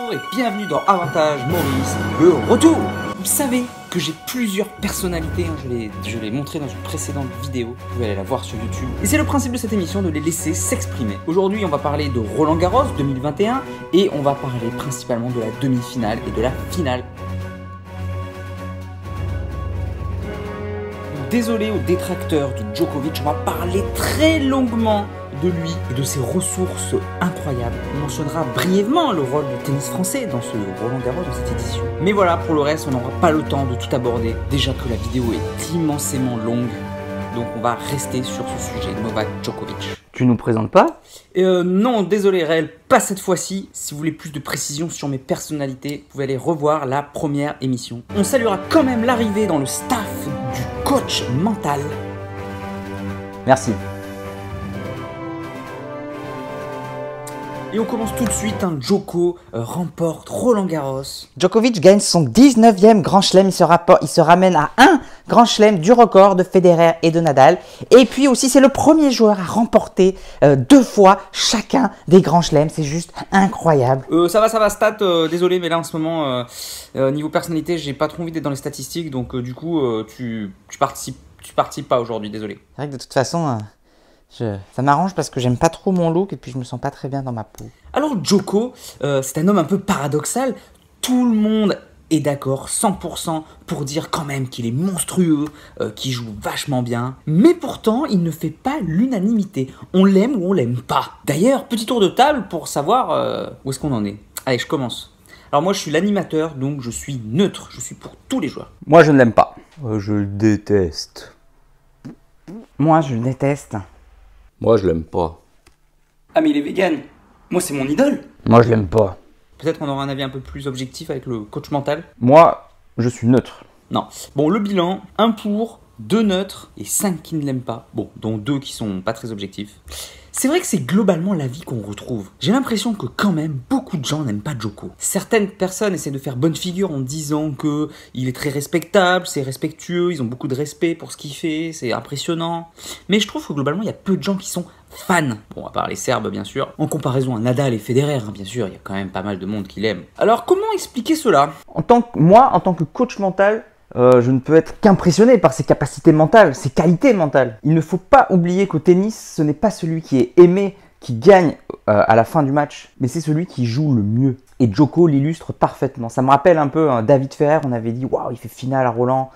Bonjour et bienvenue dans Avantage Maurice, le retour. Vous savez que j'ai plusieurs personnalités, je l'ai montré dans une précédente vidéo, vous pouvez aller la voir sur YouTube. Et c'est le principe de cette émission de les laisser s'exprimer. Aujourd'hui on va parler de Roland Garros 2021 et on va parler principalement de la demi-finale et de la finale. Désolé aux détracteurs de Djokovic, on va parler très longuement de lui et de ses ressources incroyables. On mentionnera brièvement le rôle du tennis français dans ce Roland Garros, dans cette édition. Mais voilà, pour le reste, on n'aura pas le temps de tout aborder. Déjà que la vidéo est immensément longue, donc on va rester sur ce sujet, Novak Djokovic. Tu nous présentes pas? Non, désolé Réel, pas cette fois-ci. Si vous voulez plus de précision sur mes personnalités, vous pouvez aller revoir la première émission. On saluera quand même l'arrivée dans le staff du coach mental. Merci. Et on commence tout de suite, Djoko remporte Roland Garros. Djokovic gagne son 19e Grand Chelem, il se ramène à un Grand Chelem du record de Federer et de Nadal. Et puis aussi, c'est le premier joueur à remporter 2 fois chacun des Grands Chelems, c'est juste incroyable. Ça va, stat, désolé, mais là en ce moment, niveau personnalité, j'ai pas trop envie d'être dans les statistiques, donc du coup, tu participes pas aujourd'hui, désolé. C'est vrai que de toute façon... ça m'arrange parce que j'aime pas trop mon look et puis je me sens pas très bien dans ma peau. Alors Djoko, c'est un homme un peu paradoxal. Tout le monde est d'accord, 100% pour dire quand même qu'il est monstrueux, qu'il joue vachement bien. Mais pourtant, il ne fait pas l'unanimité. On l'aime ou on l'aime pas. D'ailleurs, petit tour de table pour savoir où est-ce qu'on en est. Allez, je commence. Alors moi, je suis l'animateur, donc je suis neutre. Je suis pour tous les joueurs. Moi, je ne l'aime pas. Je le déteste. Moi, je le déteste. Moi, je l'aime pas. Ah, mais il est vegan. Moi, c'est mon idole. Moi, je l'aime pas. Peut-être qu'on aura un avis un peu plus objectif avec le coach mental. Moi, je suis neutre. Non. Bon, le bilan, 1 pour, 2 neutres et 5 qui ne l'aiment pas. Bon, dont 2 qui sont pas très objectifs. C'est vrai que c'est globalement l'avis qu'on retrouve. J'ai l'impression que quand même, beaucoup de gens n'aiment pas Djoko. Certaines personnes essaient de faire bonne figure en disant que il est très respectable, c'est respectueux, ils ont beaucoup de respect pour ce qu'il fait, c'est impressionnant. Mais je trouve que globalement, il y a peu de gens qui sont fans. Bon, à part les Serbes, bien sûr. En comparaison à Nadal et Federer, bien sûr, il y a quand même pas mal de monde qui l'aime. Alors, comment expliquer cela? Moi, en tant que coach mental, je ne peux être qu'impressionné par ses capacités mentales, ses qualités mentales. Il ne faut pas oublier qu'au tennis, ce n'est pas celui qui est aimé qui gagne à la fin du match, mais c'est celui qui joue le mieux. Et Djoko l'illustre parfaitement. Ça me rappelle un peu David Ferrer, on avait dit « Waouh, il fait finale à Roland ».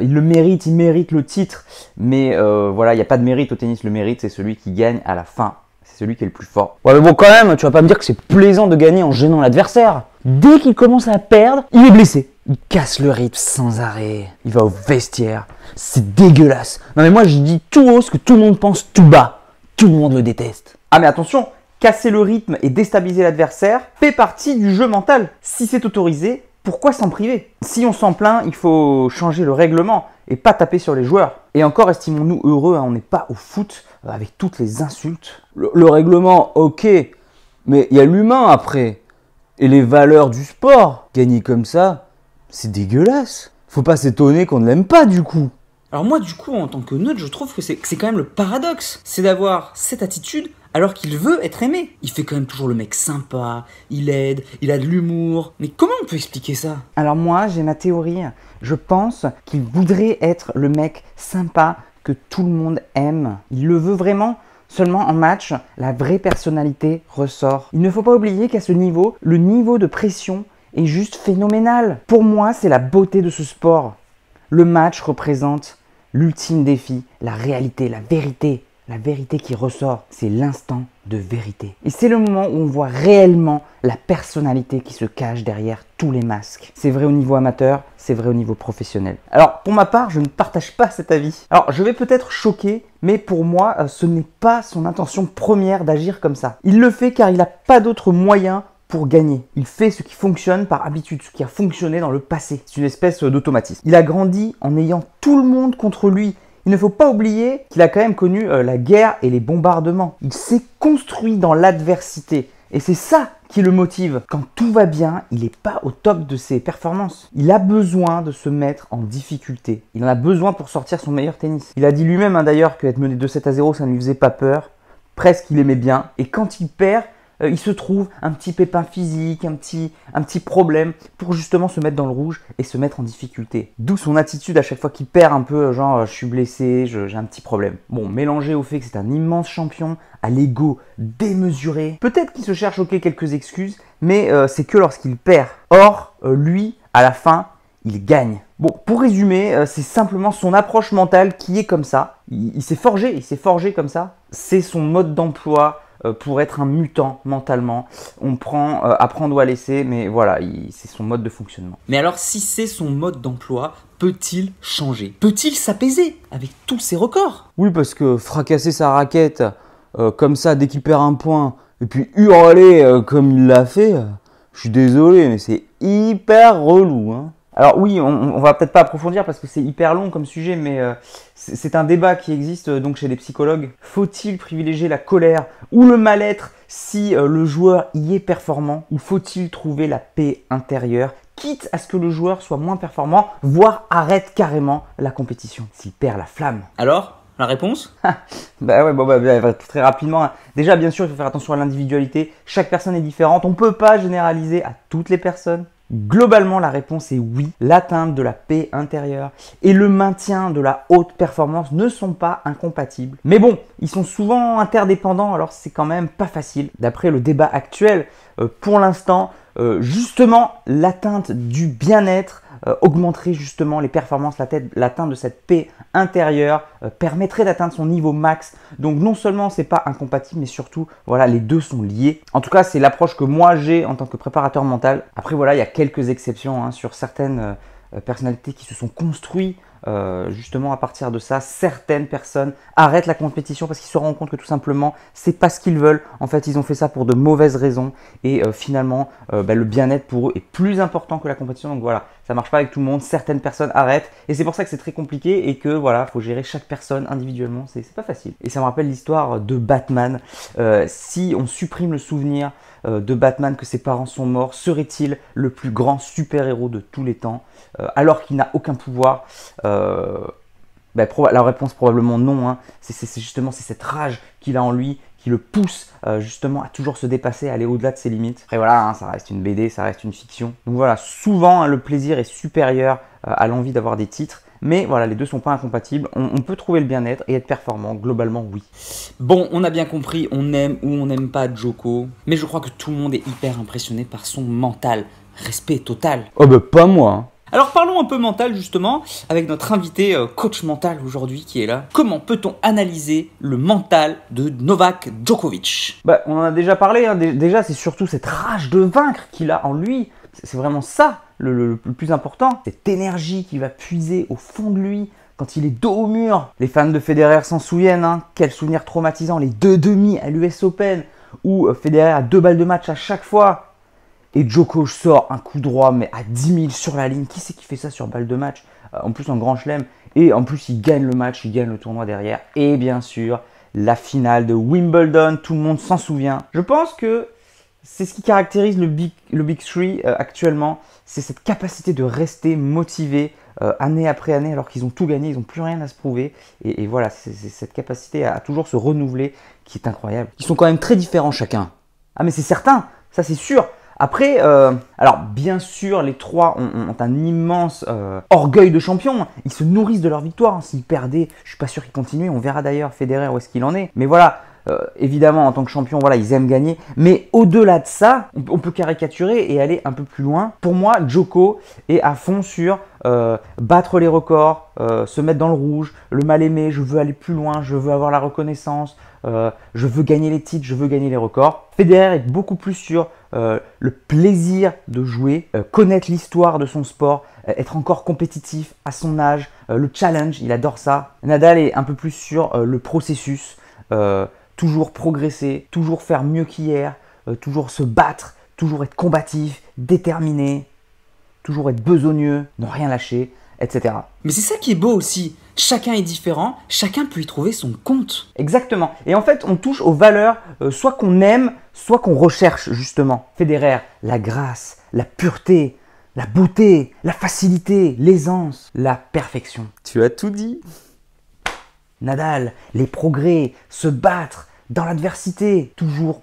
Il le mérite, il mérite le titre, mais voilà, il n'y a pas de mérite au tennis. Le mérite, c'est celui qui gagne à la fin. C'est celui qui est le plus fort. Ouais, mais bon, quand même, tu vas pas me dire que c'est plaisant de gagner en gênant l'adversaire. Dès qu'il commence à perdre, il est blessé. Il casse le rythme sans arrêt. Il va au vestiaire. C'est dégueulasse. Non mais moi, je dis tout haut ce que tout le monde pense tout bas. Tout le monde le déteste. Ah mais attention, casser le rythme et déstabiliser l'adversaire fait partie du jeu mental. Si c'est autorisé, pourquoi s'en priver? Si on s'en plaint, il faut changer le règlement et pas taper sur les joueurs. Et encore, estimons-nous heureux, on n'est pas au foot avec toutes les insultes. Le règlement, ok, mais il y a l'humain après. Et les valeurs du sport. Gagner comme ça, c'est dégueulasse. Faut pas s'étonner qu'on ne l'aime pas du coup. Alors moi, du coup, en tant que neutre, je trouve que c'est quand même le paradoxe. C'est d'avoir cette attitude alors qu'il veut être aimé. Il fait quand même toujours le mec sympa, il aide, il a de l'humour. Mais comment on peut expliquer ça? Alors moi, j'ai ma théorie. Je pense qu'il voudrait être le mec sympa que tout le monde aime. Il le veut vraiment. Seulement en match, la vraie personnalité ressort. Il ne faut pas oublier qu'à ce niveau, le niveau de pression est juste phénoménal. Pour moi, c'est la beauté de ce sport. Le match représente l'ultime défi, la réalité, la vérité. La vérité qui ressort, c'est l'instant de vérité. Et c'est le moment où on voit réellement la personnalité qui se cache derrière tous les masques. C'est vrai au niveau amateur, c'est vrai au niveau professionnel. Alors, pour ma part, je ne partage pas cet avis. Alors, je vais peut-être choquer, mais pour moi, ce n'est pas son intention première d'agir comme ça. Il le fait car il n'a pas d'autre moyen pour gagner. Il fait ce qui fonctionne par habitude, ce qui a fonctionné dans le passé. C'est une espèce d'automatisme. Il a grandi en ayant tout le monde contre lui. Il ne faut pas oublier qu'il a quand même connu la guerre et les bombardements. Il s'est construit dans l'adversité. Et c'est ça qui le motive. Quand tout va bien, il n'est pas au top de ses performances. Il a besoin de se mettre en difficulté. Il en a besoin pour sortir son meilleur tennis. Il a dit lui-même d'ailleurs qu'être mené 2-7 à 0, ça ne lui faisait pas peur. Presque il aimait bien. Et quand il perd, il se trouve un petit pépin physique, un petit problème pour justement se mettre dans le rouge et se mettre en difficulté. D'où son attitude à chaque fois qu'il perd un peu, genre je suis blessé, j'ai un petit problème. Bon, mélangé au fait que c'est un immense champion, à l'ego démesuré, peut-être qu'il se cherche quelques excuses, mais c'est que lorsqu'il perd. Or, lui, à la fin, il gagne. Bon, pour résumer, c'est simplement son approche mentale qui est comme ça. Il s'est forgé comme ça. C'est son mode d'emploi pour être un mutant mentalement. On prend à prendre ou à laisser, mais voilà, c'est son mode de fonctionnement. Mais alors, si c'est son mode d'emploi, peut-il changer? Peut-il s'apaiser avec tous ses records? Oui, parce que fracasser sa raquette comme ça dès qu'il perd un point, et puis hurler comme il l'a fait, je suis désolé, mais c'est hyper relou, hein. Alors oui, on va peut-être pas approfondir parce que c'est hyper long comme sujet, mais c'est un débat qui existe donc chez les psychologues. Faut-il privilégier la colère ou le mal-être si le joueur y est performant, ou faut-il trouver la paix intérieure, quitte à ce que le joueur soit moins performant, voire arrête carrément la compétition s'il perd la flamme? Alors, la réponse? Bah ouais, bon, très rapidement. Déjà, bien sûr, il faut faire attention à l'individualité. Chaque personne est différente. On ne peut pas généraliser à toutes les personnes. Globalement, la réponse est oui. L'atteinte de la paix intérieure et le maintien de la haute performance ne sont pas incompatibles. Mais bon, ils sont souvent interdépendants, alors c'est quand même pas facile. D'après le débat actuel, pour l'instant, justement, l'atteinte du bien-être augmenterait justement les performances, l'atteinte de cette paix intérieure permettrait d'atteindre son niveau max. Donc non seulement c'est pas incompatible, mais surtout voilà, les deux sont liés. En tout cas, c'est l'approche que moi j'ai en tant que préparateur mental. Après voilà, il y a quelques exceptions sur certaines personnalités qui se sont construites justement à partir de ça. Certaines personnes arrêtent la compétition parce qu'ils se rendent compte que tout simplement c'est pas ce qu'ils veulent. En fait, ils ont fait ça pour de mauvaises raisons et finalement le bien-être pour eux est plus important que la compétition. Donc voilà, ça marche pas avec tout le monde. Certaines personnes arrêtent et c'est pour ça que c'est très compliqué et que voilà, faut gérer chaque personne individuellement. C'est pas facile. Et ça me rappelle l'histoire de Batman. Si on supprime le souvenir de Batman, que ses parents sont morts, serait-il le plus grand super-héros de tous les temps alors qu'il n'a aucun pouvoir? La réponse probablement non, hein. C'est justement cette rage qu'il a en lui qui le pousse justement à toujours se dépasser, à aller au-delà de ses limites. Après voilà, hein, ça reste une BD, ça reste une fiction. Donc voilà, souvent hein, le plaisir est supérieur à l'envie d'avoir des titres. Mais voilà, les deux sont pas incompatibles. On peut trouver le bien-être et être performant, globalement oui. Bon, on a bien compris, on aime ou on n'aime pas Djoko, mais je crois que tout le monde est hyper impressionné par son mental. Respect total. Oh bah pas moi, hein. Alors parlons un peu mental justement avec notre invité coach mental aujourd'hui qui est là. Comment peut-on analyser le mental de Novak Djokovic? On en a déjà parlé, hein. Déjà c'est surtout cette rage de vaincre qu'il a en lui. C'est vraiment ça le plus important. Cette énergie qu'il va puiser au fond de lui quand il est dos au mur. Les fans de Federer s'en souviennent, hein. Quel souvenir traumatisant, les 2 demi à l'US Open où Federer a 2 balles de match à chaque fois. Et Djoko sort un coup droit, mais à 10 000 sur la ligne. Qui c'est qui fait ça sur balle de match? En plus, en grand chelem. Et en plus, il gagne le match, il gagne le tournoi derrière. Et bien sûr, la finale de Wimbledon, tout le monde s'en souvient. Je pense que c'est ce qui caractérise le Big Three actuellement. C'est cette capacité de rester motivé année après année, alors qu'ils ont tout gagné, ils n'ont plus rien à se prouver. Et voilà, c'est cette capacité à toujours se renouveler qui est incroyable. Ils sont quand même très différents chacun. Ah mais c'est certain, ça c'est sûr. Après, alors bien sûr, les trois ont un immense orgueil de champion. Ils se nourrissent de leur victoire. S'ils perdaient, je suis pas sûr qu'ils continuent. On verra d'ailleurs Federer où est-ce qu'il en est. Mais voilà, évidemment, en tant que champion, voilà, ils aiment gagner. Mais au-delà de ça, on peut caricaturer et aller un peu plus loin. Pour moi, Djoko est à fond sur battre les records, se mettre dans le rouge, le mal-aimé, je veux aller plus loin, je veux avoir la reconnaissance, je veux gagner les titres, je veux gagner les records. Federer est beaucoup plus sur le plaisir de jouer, connaître l'histoire de son sport, être encore compétitif à son âge, le challenge, il adore ça. Nadal est un peu plus sur le processus, toujours progresser, toujours faire mieux qu'hier, toujours se battre, toujours être combatif, déterminé, toujours être besogneux, ne rien lâcher, etc. Mais c'est ça qui est beau aussi. Chacun est différent, chacun peut y trouver son compte. Exactement. Et en fait, on touche aux valeurs soit qu'on aime, soit qu'on recherche justement. Federer, la grâce, la pureté, la beauté, la facilité, l'aisance, la perfection. Tu as tout dit. Nadal, les progrès, se battre dans l'adversité, toujours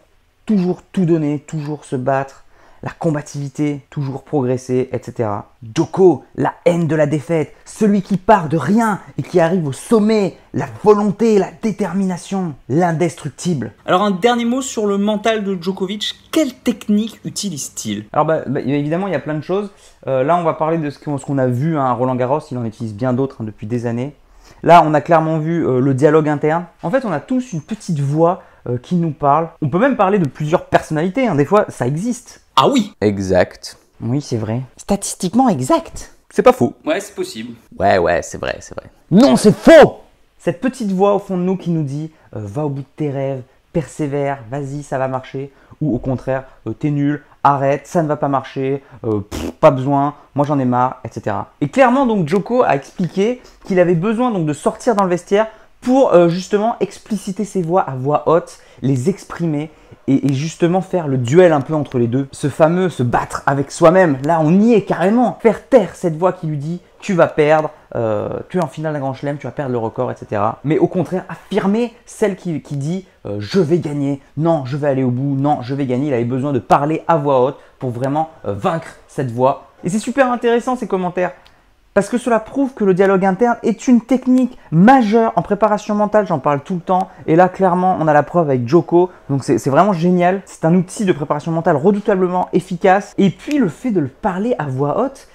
toujours tout donner, toujours se battre, la combativité, toujours progresser, etc. Joko, la haine de la défaite, celui qui part de rien et qui arrive au sommet, la volonté, la détermination, l'indestructible. Alors un dernier mot sur le mental de Djokovic, quelle technique utilise-t-il? Alors évidemment, il y a plein de choses. Là, on va parler de ce qu'on a vu à Roland Garros, il en utilise bien d'autres depuis des années. Là, on a clairement vu le dialogue interne. En fait, on a tous une petite voix qui nous parle. On peut même parler de plusieurs personnalités, des fois, ça existe. Ah oui! Exact. Oui, c'est vrai. Statistiquement exact. C'est pas faux. Ouais, c'est possible. Ouais, c'est vrai, c'est vrai. Non, c'est faux! Cette petite voix au fond de nous qui nous dit va au bout de tes rêves, persévère, vas-y, ça va marcher. Ou au contraire, t'es nul, arrête, ça ne va pas marcher, pas besoin, moi j'en ai marre, etc. Et clairement, donc, Djoko a expliqué qu'il avait besoin donc, de sortir dans le vestiaire pour justement expliciter ses voix à voix haute, les exprimer et justement faire le duel un peu entre les deux. Ce fameux se battre avec soi-même, là on y est carrément. Faire taire cette voix qui lui dit tu vas perdre, tu es en finale d'un grand chelem, tu vas perdre le record, etc. Mais au contraire, affirmer celle qui dit je vais gagner, non, je vais aller au bout, non, je vais gagner. Il avait besoin de parler à voix haute pour vraiment vaincre cette voix. Et c'est super intéressant ces commentaires. Parce que cela prouve que le dialogue interne est une technique majeure en préparation mentale, j'en parle tout le temps. Et là, clairement, on a la preuve avec Djoko. Donc c'est vraiment génial. C'est un outil de préparation mentale redoutablement efficace. Et puis le fait de le parler à voix haute,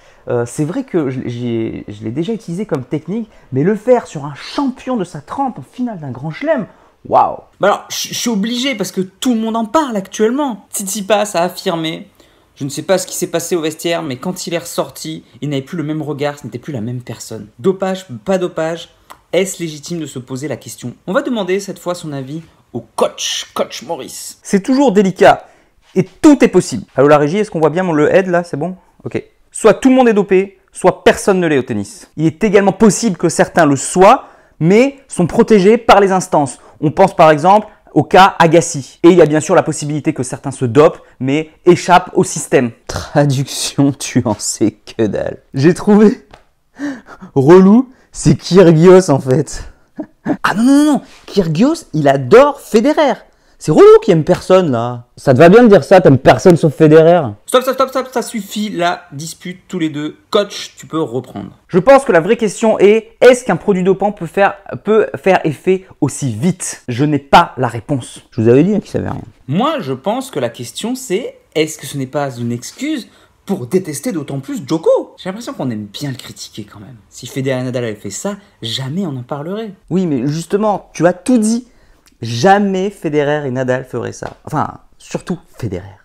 c'est vrai que je l'ai déjà utilisé comme technique, mais le faire sur un champion de sa trempe en finale d'un grand chelem, waouh! Bah alors, je suis obligé parce que tout le monde en parle actuellement. Tsitsipas a affirmé. Je ne sais pas ce qui s'est passé au vestiaire, mais quand il est ressorti, il n'avait plus le même regard, ce n'était plus la même personne. Dopage, pas dopage, est-ce légitime de se poser la question? On va demander cette fois son avis au coach Maurice. C'est toujours délicat et tout est possible. Allô la régie, est-ce qu'on voit bien le head là? C'est bon? Ok. Soit tout le monde est dopé, soit personne ne l'est au tennis. Il est également possible que certains le soient, mais sont protégés par les instances. On pense par exemple au cas Agassi. Et il y a bien sûr la possibilité que certains se dopent, mais échappent au système. Traduction, tu en sais que dalle. J'ai trouvé relou, c'est Kyrgios en fait. Ah non, Kyrgios, il adore Federer. C'est relou qui aime personne là. Ça te va bien de dire ça, t'aimes personne sauf Federer. Stop, ça suffit, la dispute tous les deux. Coach, tu peux reprendre. Je pense que la vraie question est-ce qu'un produit dopant peut faire effet aussi vite? Je n'ai pas la réponse. Je vous avais dit qu'il savait rien. Moi, je pense que la question c'est, est-ce que ce n'est pas une excuse pour détester d'autant plus Djoko? J'ai l'impression qu'on aime bien le critiquer quand même. Si Federer et Nadal avaient fait ça, jamais on en parlerait. Oui, mais justement, tu as tout dit. Jamais Federer et Nadal feraient ça. Enfin, surtout Federer.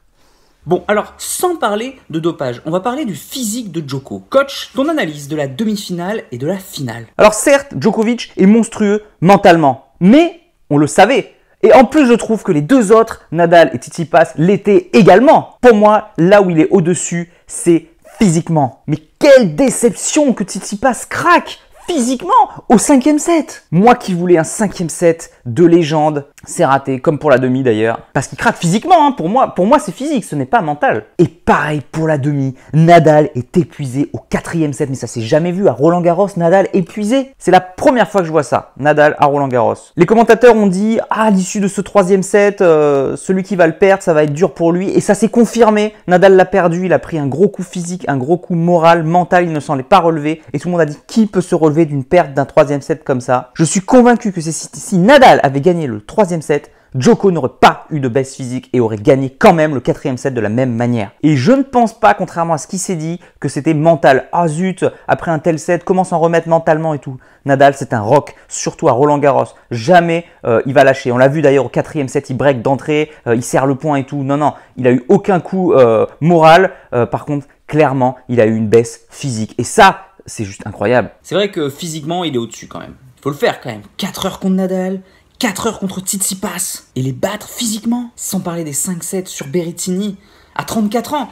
Bon, alors, sans parler de dopage, on va parler du physique de Djoko. Coach, ton analyse de la demi-finale et de la finale. Alors certes, Djokovic est monstrueux mentalement, mais on le savait. Et en plus, je trouve que les deux autres, Nadal et Tsitsipas, l'étaient également. Pour moi, là où il est au-dessus, c'est physiquement. Mais quelle déception que Tsitsipas craque physiquement au 5e set. Moi qui voulais un 5e set de légende, c'est raté, comme pour la demi d'ailleurs. Parce qu'il craque physiquement, pour moi c'est physique, ce n'est pas mental. Et pareil pour la demi, Nadal est épuisé au 4e set, mais ça s'est jamais vu à Roland Garros, Nadal épuisé. C'est la première fois que je vois ça, Nadal à Roland Garros. Les commentateurs ont dit, à l'issue de ce 3e set, celui qui va le perdre, ça va être dur pour lui. Et ça s'est confirmé, Nadal l'a perdu, il a pris un gros coup physique, un gros coup moral, mental, il ne s'en est pas relevé. Et tout le monde a dit, qui peut se relever d'une perte d'un 3e set comme ça? Je suis convaincu que si Nadal avait gagné le 3e set, Djoko n'aurait pas eu de baisse physique et aurait gagné quand même le 4e set de la même manière. Et je ne pense pas, contrairement à ce qui s'est dit, que c'était mental. Ah zut, après un tel set, comment s'en remettre mentalement et tout? Nadal, c'est un rock, surtout à Roland Garros. Jamais il va lâcher. On l'a vu d'ailleurs au 4e set, il break d'entrée, il serre le poing et tout. Non, il a eu aucun coup moral. Par contre, clairement, il a eu une baisse physique. Et ça, c'est juste incroyable. C'est vrai que physiquement, il est au-dessus quand même. Il faut le faire quand même. 4 heures contre Nadal, 4 heures contre Tsitsipas. Et les battre physiquement. Sans parler des 5-7 sur Berrettini à 34 ans.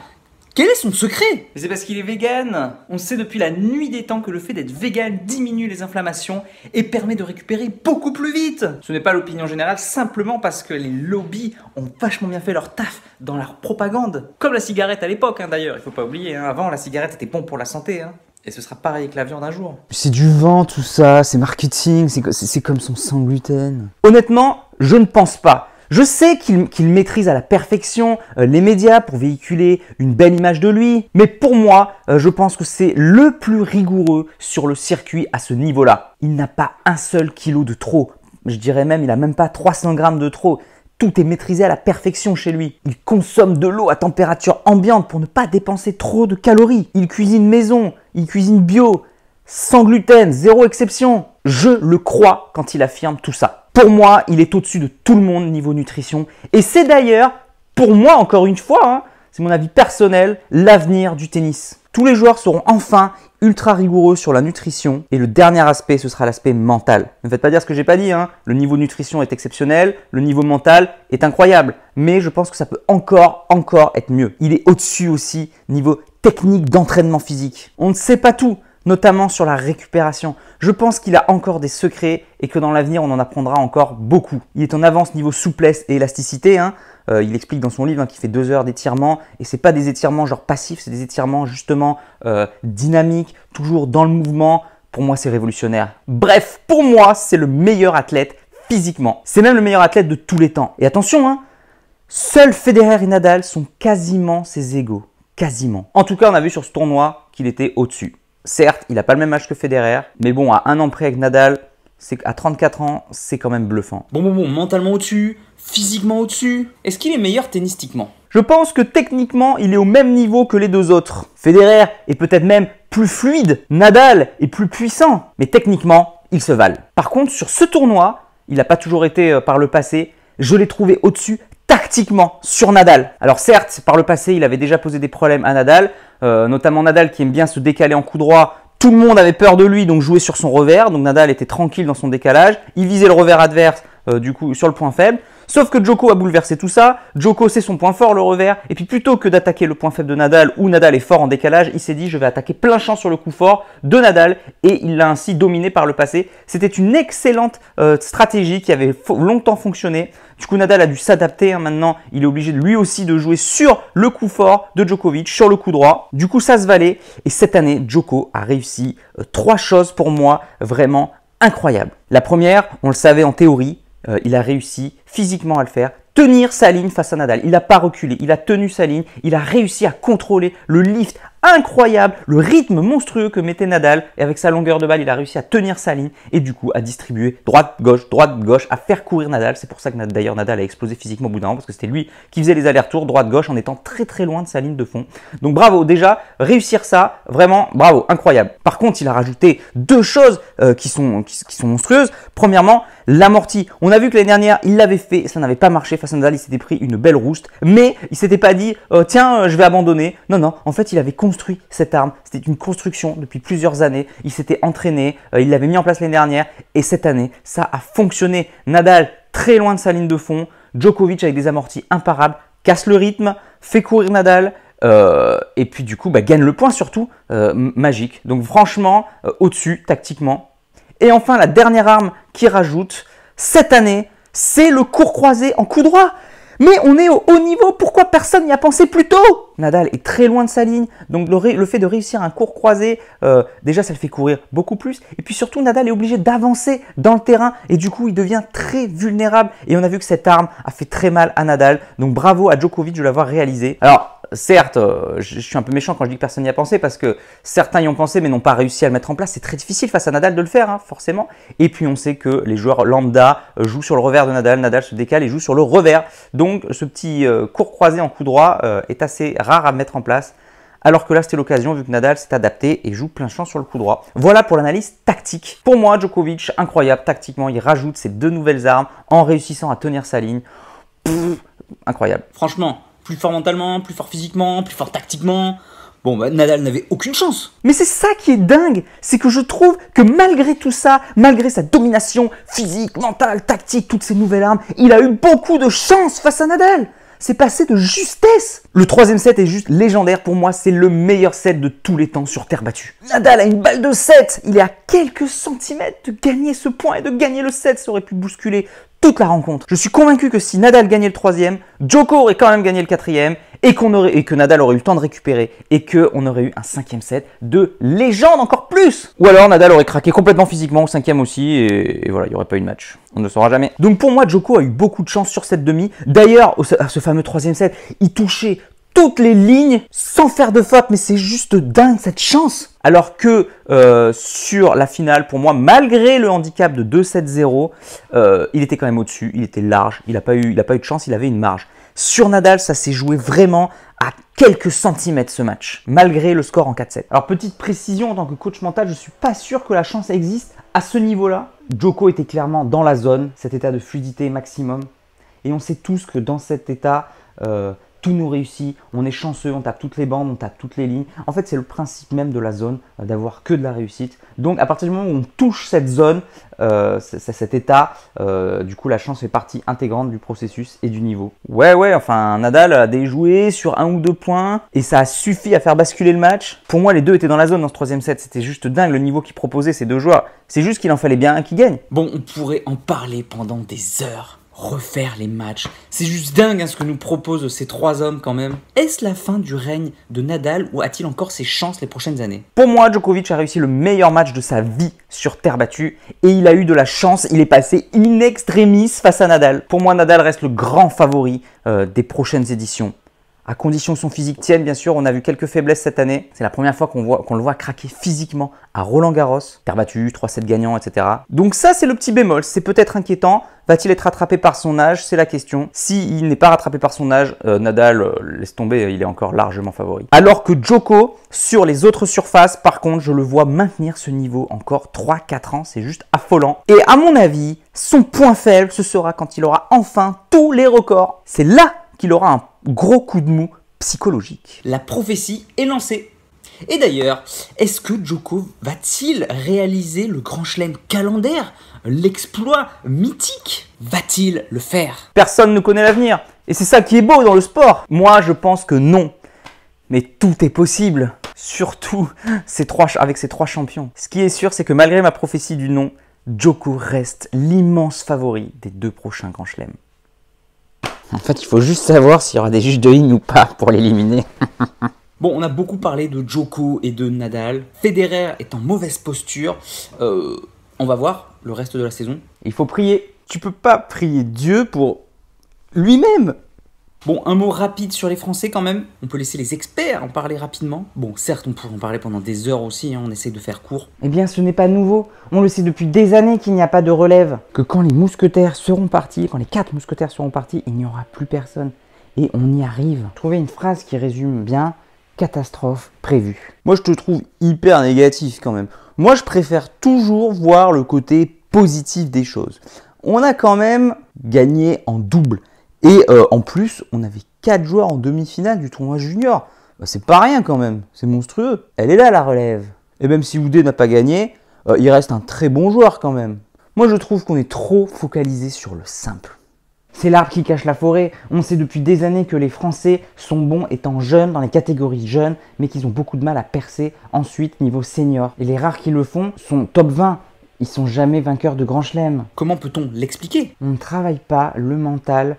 Quel est son secret? C'est parce qu'il est vegan. On sait depuis la nuit des temps que le fait d'être vegan diminue les inflammations et permet de récupérer beaucoup plus vite. Ce n'est pas l'opinion générale, simplement parce que les lobbies ont vachement bien fait leur taf dans leur propagande. Comme la cigarette à l'époque d'ailleurs, il faut pas oublier. Avant, la cigarette était bon pour la santé. Et ce sera pareil avec la viande un jour. C'est du vent tout ça, c'est marketing, c'est comme son sans gluten. Honnêtement, je ne pense pas Je sais qu'il maîtrise à la perfection les médias pour véhiculer une belle image de lui, mais pour moi, je pense que c'est le plus rigoureux sur le circuit à ce niveau-là. Il n'a pas un seul kilo de trop. Je dirais même, il n'a même pas 300 grammes de trop. Tout est maîtrisé à la perfection chez lui. Il consomme de l'eau à température ambiante pour ne pas dépenser trop de calories. Il cuisine maison, il cuisine bio, sans gluten, zéro exception. Je le crois quand il affirme tout ça. Pour moi, il est au-dessus de tout le monde niveau nutrition. Et c'est d'ailleurs, pour moi, encore une fois, c'est mon avis personnel, l'avenir du tennis. Tous les joueurs seront enfin ultra rigoureux sur la nutrition. Et le dernier aspect, ce sera l'aspect mental. Ne faites pas dire ce que j'ai pas dit. Le niveau nutrition est exceptionnel, le niveau mental est incroyable. Mais je pense que ça peut encore être mieux. Il est au-dessus aussi niveau technique d'entraînement physique. On ne sait pas tout, notamment sur la récupération. Je pense qu'il a encore des secrets et que dans l'avenir, on en apprendra encore beaucoup. Il est en avance niveau souplesse et élasticité. Il explique dans son livre qu'il fait 2 heures d'étirement et c'est pas des étirements genre passifs, c'est des étirements justement dynamiques, toujours dans le mouvement. Pour moi, c'est révolutionnaire. Bref, pour moi, c'est le meilleur athlète physiquement. C'est même le meilleur athlète de tous les temps. Et attention, seuls Federer et Nadal sont quasiment ses égaux. Quasiment. En tout cas, on a vu sur ce tournoi qu'il était au-dessus. Certes, il n'a pas le même âge que Federer, mais bon, à 1 an près avec Nadal, à 34 ans, c'est quand même bluffant. Bon, mentalement au-dessus, physiquement au-dessus. Est-ce qu'il est meilleur tennistiquement? Je pense que techniquement, il est au même niveau que les deux autres. Federer est peut-être même plus fluide, Nadal est plus puissant, mais techniquement, ils se valent. Par contre, sur ce tournoi, il n'a pas toujours été par le passé, je l'ai trouvé au-dessus tactiquement sur Nadal. Alors certes, par le passé, il avait déjà posé des problèmes à Nadal, notamment Nadal qui aime bien se décaler en coup droit. Tout le monde avait peur de lui, donc jouait sur son revers. Donc Nadal était tranquille dans son décalage. Il visait le revers adverse, du coup, sur le point faible. Sauf que Djoko a bouleversé tout ça. Djoko, c'est son point fort, le revers. Et puis plutôt que d'attaquer le point faible de Nadal, où Nadal est fort en décalage, il s'est dit je vais attaquer plein champ sur le coup fort de Nadal. Et il l'a ainsi dominé par le passé. C'était une excellente stratégie qui avait longtemps fonctionné. Du coup, Nadal a dû s'adapter. Maintenant, il est obligé lui aussi de jouer sur le coup fort de Djokovic, sur le coup droit. Du coup, ça se valait. Et cette année, Djoko a réussi 3 choses pour moi vraiment incroyables. La première, on le savait en théorie, il a réussi physiquement à le faire. Tenir sa ligne face à Nadal. Il n'a pas reculé, il a tenu sa ligne, il a réussi à contrôler le lift incroyable, le rythme monstrueux que mettait Nadal. Et avec sa longueur de balle, il a réussi à tenir sa ligne et du coup à distribuer droite-gauche, à faire courir Nadal. C'est pour ça que d'ailleurs Nadal a explosé physiquement au bout d'un moment parce que c'était lui qui faisait les allers-retours droite-gauche en étant très loin de sa ligne de fond. Donc bravo, déjà, réussir ça, vraiment bravo, incroyable. Par contre, il a rajouté 2 choses qui sont monstrueuses. Premièrement, l'amorti. On a vu que l'année dernière, il l'avait fait, ça n'avait pas marché face à Nadal, il s'était pris une belle rouste, mais il s'était pas dit tiens, je vais abandonner. Non, en fait, il avait construit cette arme. C'était une construction depuis plusieurs années. Il s'était entraîné, il l'avait mis en place l'année dernière et cette année, ça a fonctionné. Nadal très loin de sa ligne de fond, Djokovic avec des amortis imparables, casse le rythme, fait courir Nadal. Et puis du coup, gagne le point surtout, magique. Donc franchement, au-dessus tactiquement. Et enfin, la dernière arme qui rajoute, cette année, c'est le court croisé en coup droit. Mais on est au haut niveau, pourquoi personne n'y a pensé plus tôt? Nadal est très loin de sa ligne, donc le fait de réussir un court croisé, déjà ça le fait courir beaucoup plus. Et puis surtout, Nadal est obligé d'avancer dans le terrain et du coup, il devient très vulnérable. Et on a vu que cette arme a fait très mal à Nadal. Donc bravo à Djokovic de l'avoir réalisé. Alors, certes, je suis un peu méchant quand je dis que personne n'y a pensé parce que certains y ont pensé mais n'ont pas réussi à le mettre en place. C'est très difficile face à Nadal de le faire, forcément. Et puis on sait que les joueurs lambda jouent sur le revers de Nadal. Nadal se décale et joue sur le revers. Donc ce petit court croisé en coup droit est assez rare à mettre en place. Alors que là, c'était l'occasion vu que Nadal s'est adapté et joue plein champ sur le coup droit. Voilà pour l'analyse tactique. Pour moi, Djokovic, incroyable tactiquement. Il rajoute ces 2 nouvelles armes en réussissant à tenir sa ligne. Incroyable. Franchement, plus fort mentalement, plus fort physiquement, plus fort tactiquement. Bon, Nadal n'avait aucune chance. Mais c'est ça qui est dingue, c'est que je trouve que malgré tout ça, malgré sa domination physique, mentale, tactique, toutes ces nouvelles armes, il a eu beaucoup de chance face à Nadal. C'est passé de justesse. Le 3e set est juste légendaire. Pour moi, c'est le meilleur set de tous les temps sur terre battue. Nadal a une balle de 7. Il est à quelques centimètres de gagner ce point et de gagner le set. Ça aurait pu bousculer toute la rencontre. Je suis convaincu que si Nadal gagnait le 3e, Djoko aurait quand même gagné le 4e et que Nadal aurait eu le temps de récupérer et qu'on aurait eu un 5e set de légende encore plus. Ou alors Nadal aurait craqué complètement physiquement au 5e aussi et voilà, il n'y aurait pas eu de match. On ne le saura jamais. Donc pour moi, Djoko a eu beaucoup de chance sur cette demi. D'ailleurs, à ce fameux 3e set, il touchait toutes les lignes sans faire de faute, mais c'est juste dingue cette chance. Alors que sur la finale, pour moi, malgré le handicap de 2-7-0, il était quand même au-dessus, il était large, il n'a pas eu de chance, il avait une marge. Sur Nadal, ça s'est joué vraiment à quelques centimètres ce match, malgré le score en 4-7. Alors petite précision, en tant que coach mental, je ne suis pas sûr que la chance existe à ce niveau-là. Djoko était clairement dans la zone, cet état de fluidité maximum. Et on sait tous que dans cet état, tout nous réussit, on est chanceux, on tape toutes les bandes, on tape toutes les lignes. En fait, c'est le principe même de la zone, d'avoir que de la réussite. Donc, à partir du moment où on touche cette zone, cet état, du coup, la chance fait partie intégrante du processus et du niveau. Ouais, enfin, Nadal a déjoué sur 1 ou 2 points et ça a suffi à faire basculer le match. Pour moi, les deux étaient dans la zone dans ce 3e set. C'était juste dingue le niveau qu'ils proposaient, ces deux joueurs. C'est juste qu'il en fallait bien un qui gagne. Bon, on pourrait en parler pendant des heures. Refaire les matchs. C'est juste dingue ce que nous proposent ces 3 hommes quand même. Est-ce la fin du règne de Nadal ou a-t-il encore ses chances les prochaines années? Pour moi, Djokovic a réussi le meilleur match de sa vie sur terre battue et il a eu de la chance, il est passé in extremis face à Nadal. Pour moi, Nadal reste le grand favori des prochaines éditions. À condition que son physique tienne, bien sûr, on a vu quelques faiblesses cette année. C'est la première fois qu'on le voit craquer physiquement à Roland-Garros. Terre battue, 3-7 gagnants, etc. Donc ça, c'est le petit bémol. C'est peut-être inquiétant. Va-t-il être rattrapé par son âge? C'est la question. S'il n'est pas rattrapé par son âge, Nadal, laisse tomber, il est encore largement favori. Alors que Djoko, sur les autres surfaces, par contre, je le vois maintenir ce niveau encore 3-4 ans. C'est juste affolant. Et à mon avis, son point faible, ce sera quand il aura enfin tous les records. C'est là qu'il aura un gros coup de mou psychologique. La prophétie est lancée. Et d'ailleurs, est-ce que Djoko va-t-il réaliser le grand chelem calendaire, l'exploit mythique? Va-t-il le faire? Personne ne connaît l'avenir. Et c'est ça qui est beau dans le sport. Moi, je pense que non. Mais tout est possible. Surtout avec ces 3 champions. Ce qui est sûr, c'est que malgré ma prophétie du non, Djoko reste l'immense favori des 2 prochains grands chelems. En fait, il faut juste savoir s'il y aura des juges de ligne ou pas pour l'éliminer. Bon, on a beaucoup parlé de Djoko et de Nadal. Federer est en mauvaise posture. On va voir le reste de la saison. Il faut prier. Tu peux pas prier Dieu pour lui-même. Bon, un mot rapide sur les Français quand même. On peut laisser les experts en parler rapidement. Bon, certes, on pourrait en parler pendant des heures aussi, on essaie de faire court. Eh bien, ce n'est pas nouveau. On le sait depuis des années qu'il n'y a pas de relève. Que quand les mousquetaires seront partis, quand les 4 mousquetaires seront partis, il n'y aura plus personne. Et on y arrive. Trouver une phrase qui résume bien « catastrophe prévue ». Moi, je te trouve hyper négatif quand même. Moi, je préfère toujours voir le côté positif des choses. On a quand même gagné en double. Et en plus, on avait 4 joueurs en demi-finale du tournoi junior. Bah, c'est pas rien quand même, c'est monstrueux. Elle est là la relève. Et même si Oudé n'a pas gagné, il reste un très bon joueur quand même. Moi je trouve qu'on est trop focalisé sur le simple. C'est l'arbre qui cache la forêt. On sait depuis des années que les Français sont bons étant jeunes, dans les catégories jeunes, mais qu'ils ont beaucoup de mal à percer ensuite niveau senior. Et les rares qui le font sont top 20. Ils sont jamais vainqueurs de Grand Chelem. Comment peut-on l'expliquer? On ne travaille pas le mental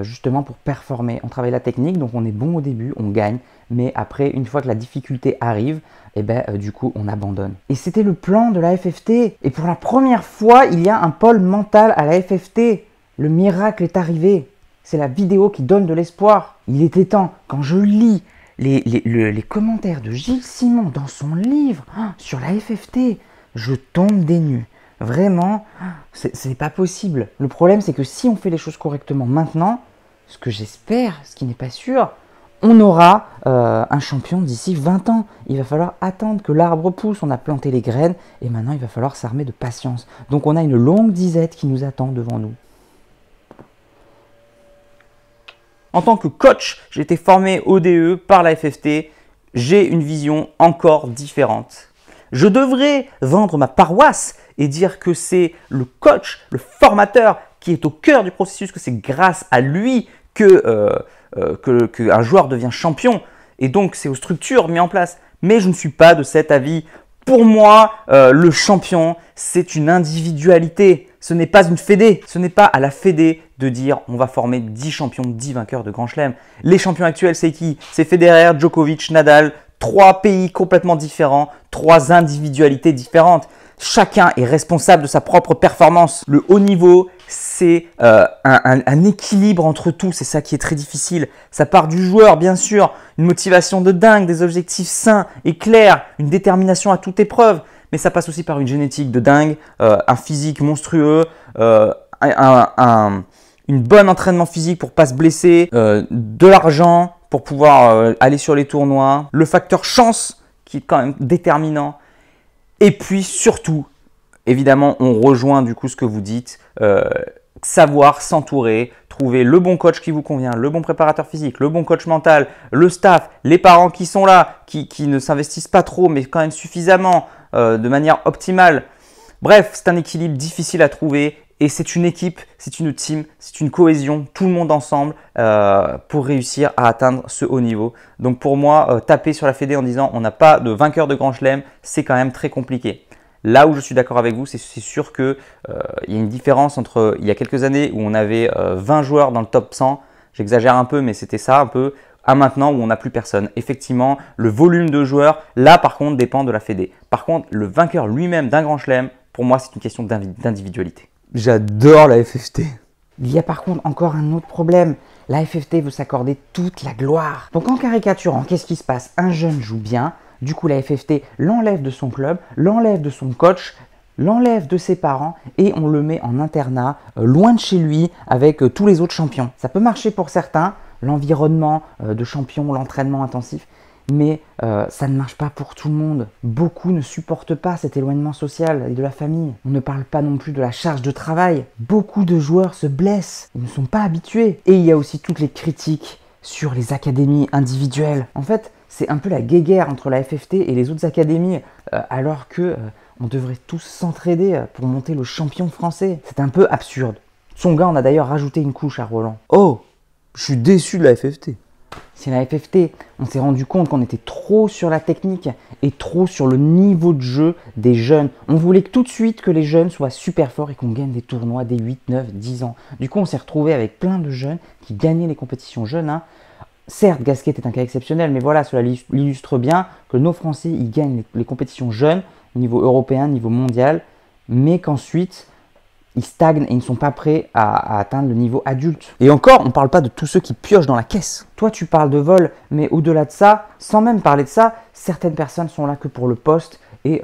justement pour performer. On travaille la technique, donc on est bon au début, on gagne, mais après, une fois que la difficulté arrive, eh ben, du coup, on abandonne. Et c'était le plan de la FFT. Et pour la première fois, il y a un pôle mental à la FFT. Le miracle est arrivé. C'est la vidéo qui donne de l'espoir. Il était temps, quand je lis les commentaires de Gilles Simon dans son livre sur la FFT, je tombe des nues. Vraiment, c'est pas possible. Le problème, c'est que si on fait les choses correctement maintenant, ce que j'espère, ce qui n'est pas sûr, on aura un champion d'ici 20 ans. Il va falloir attendre que l'arbre pousse. On a planté les graines et maintenant, il va falloir s'armer de patience. Donc, on a une longue disette qui nous attend devant nous. En tant que coach, j'ai été formé au DE par la FFT. J'ai une vision encore différente. Je devrais vendre ma paroisse et dire que c'est le coach, le formateur qui est au cœur du processus, que c'est grâce à lui qu'un joueur devient champion. Et donc, c'est aux structures mises en place. Mais je ne suis pas de cet avis. Pour moi, le champion, c'est une individualité. Ce n'est pas une fédé. Ce n'est pas à la fédé de dire on va former 10 champions, 10 vainqueurs de Grand Chelem. Les champions actuels, c'est qui? C'est Federer, Djokovic, Nadal. 3 pays complètement différents, 3 individualités différentes. Chacun est responsable de sa propre performance. Le haut niveau, c'est un équilibre entre tout. C'est ça qui est très difficile. Ça part du joueur, bien sûr. Une motivation de dingue, des objectifs sains et clairs, une détermination à toute épreuve. Mais ça passe aussi par une génétique de dingue, un physique monstrueux, une bonne entraînement physique pour pas se blesser, de l'argent pour pouvoir aller sur les tournois, le facteur chance qui est quand même déterminant. Et puis surtout, évidemment, on rejoint du coup ce que vous dites, savoir s'entourer, trouver le bon coach qui vous convient, le bon préparateur physique, le bon coach mental, le staff, les parents qui sont là, qui ne s'investissent pas trop mais quand même suffisamment, de manière optimale. Bref, c'est un équilibre difficile à trouver. Et c'est une équipe, c'est une team, c'est une cohésion, tout le monde ensemble pour réussir à atteindre ce haut niveau. Donc pour moi, taper sur la fédé en disant on n'a pas de vainqueur de Grand Chelem, c'est quand même très compliqué. Là où je suis d'accord avec vous, c'est sûr qu'il y a une différence entre il y a quelques années où on avait 20 joueurs dans le top 100, j'exagère un peu mais c'était ça un peu, à maintenant où on n'a plus personne. Effectivement, le volume de joueurs, là par contre, dépend de la fédé. Par contre, le vainqueur lui-même d'un Grand Chelem, pour moi, c'est une question d'individualité. J'adore la FFT. Il y a par contre encore un autre problème. La FFT veut s'accorder toute la gloire. Donc en caricaturant, qu'est-ce qui se passe? Un jeune joue bien, du coup la FFT l'enlève de son club, l'enlève de son coach, l'enlève de ses parents et on le met en internat, loin de chez lui, avec tous les autres champions. Ça peut marcher pour certains, l'environnement de champion, l'entraînement intensif, mais ça ne marche pas pour tout le monde. Beaucoup ne supportent pas cet éloignement social et de la famille. On ne parle pas non plus de la charge de travail. Beaucoup de joueurs se blessent, ils ne sont pas habitués. Et il y a aussi toutes les critiques sur les académies individuelles. En fait, c'est un peu la guéguerre entre la FFT et les autres académies, alors que on devrait tous s'entraider pour monter le champion français. C'est un peu absurde. Tsonga en a d'ailleurs rajouté une couche à Roland. Oh, je suis déçu de la FFT. C'est la FFT, on s'est rendu compte qu'on était trop sur la technique et trop sur le niveau de jeu des jeunes. On voulait tout de suite que les jeunes soient super forts et qu'on gagne des tournois dès 8, 9, 10 ans. Du coup, on s'est retrouvé avec plein de jeunes qui gagnaient les compétitions jeunes. Hein. Certes, Gasquet est un cas exceptionnel, mais voilà, cela illustre bien que nos Français, ils gagnent les compétitions jeunes, niveau européen, niveau mondial, mais qu'ensuite, ils stagnent et ils ne sont pas prêts à atteindre le niveau adulte. Et encore, on ne parle pas de tous ceux qui piochent dans la caisse. Toi, tu parles de vol, mais au-delà de ça, sans même parler de ça, certaines personnes sont là que pour le poste et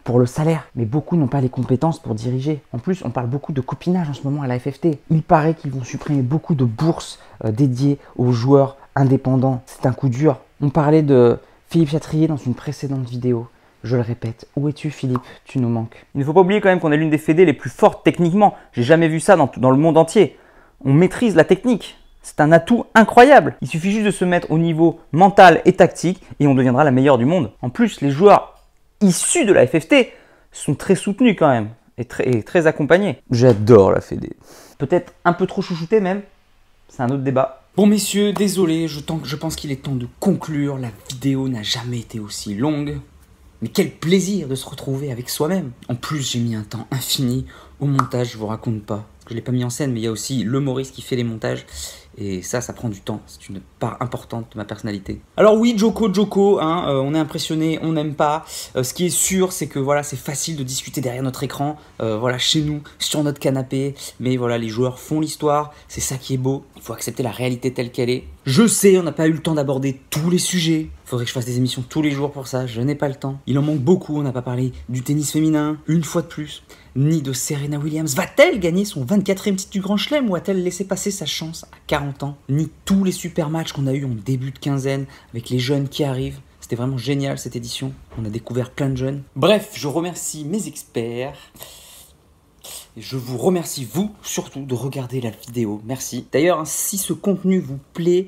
pour le salaire. Mais beaucoup n'ont pas les compétences pour diriger. En plus, on parle beaucoup de copinage en ce moment à la FFT. Il paraît qu'ils vont supprimer beaucoup de bourses dédiées aux joueurs indépendants. C'est un coup dur. On parlait de Philippe Chatrier dans une précédente vidéo. Je le répète, où es-tu Philippe? Tu nous manques. Il ne faut pas oublier quand même qu'on est l'une des fédés les plus fortes techniquement. J'ai jamais vu ça dans le monde entier. On maîtrise la technique. C'est un atout incroyable. Il suffit juste de se mettre au niveau mental et tactique et on deviendra la meilleure du monde. En plus, les joueurs issus de la FFT sont très soutenus quand même et très accompagnés. J'adore la fédé. Peut-être un peu trop chouchouté même. C'est un autre débat. Bon messieurs, désolé, je pense qu'il est temps de conclure. La vidéo n'a jamais été aussi longue. Mais quel plaisir de se retrouver avec soi-même. En plus, j'ai mis un temps infini au montage, je vous raconte pas. Je l'ai pas mis en scène, mais il y a aussi le Maurice qui fait les montages. Et ça prend du temps. C'est une part importante de ma personnalité. Alors oui, Joko, hein, on est impressionné, on n'aime pas. Ce qui est sûr, c'est que voilà, c'est facile de discuter derrière notre écran, voilà, chez nous, sur notre canapé. Mais voilà, les joueurs font l'histoire, c'est ça qui est beau. Il faut accepter la réalité telle qu'elle est. Je sais, on n'a pas eu le temps d'aborder tous les sujets. Faudrait que je fasse des émissions tous les jours pour ça, je n'ai pas le temps. Il en manque beaucoup, on n'a pas parlé du tennis féminin, une fois de plus. Ni de Serena Williams. Va-t-elle gagner son 24e titre du Grand Chelem ou a-t-elle laissé passer sa chance à 40 ans? Ni tous les super matchs qu'on a eu en début de quinzaine avec les jeunes qui arrivent. C'était vraiment génial cette édition. On a découvert plein de jeunes. Bref, je remercie mes experts. Et je vous remercie vous surtout de regarder la vidéo. Merci. D'ailleurs, hein, si ce contenu vous plaît,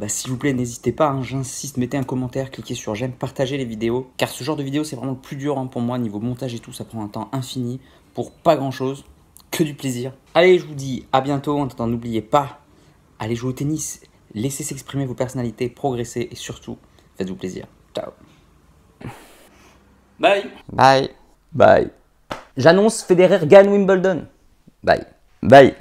s'il vous plaît, n'hésitez pas, hein, j'insiste, mettez un commentaire, cliquez sur j'aime, partagez les vidéos. Car ce genre de vidéo, c'est vraiment le plus dur hein, pour moi, niveau montage et tout, ça prend un temps infini pour pas grand chose, que du plaisir. Allez, je vous dis à bientôt, en attendant, n'oubliez pas, allez jouer au tennis, laissez s'exprimer vos personnalités, progressez et surtout, faites-vous plaisir. Ciao. Bye. Bye. Bye. J'annonce Federer gagne Wimbledon. Bye. Bye.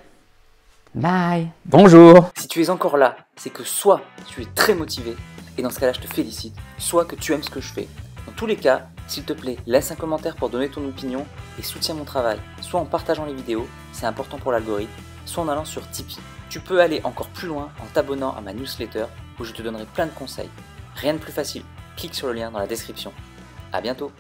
Bye. Bonjour. Si tu es encore là, c'est que soit tu es très motivé, et dans ce cas-là je te félicite, soit que tu aimes ce que je fais. Dans tous les cas, s'il te plaît, laisse un commentaire pour donner ton opinion et soutiens mon travail, soit en partageant les vidéos, c'est important pour l'algorithme, soit en allant sur Tipeee. Tu peux aller encore plus loin en t'abonnant à ma newsletter où je te donnerai plein de conseils. Rien de plus facile, clique sur le lien dans la description. A bientôt.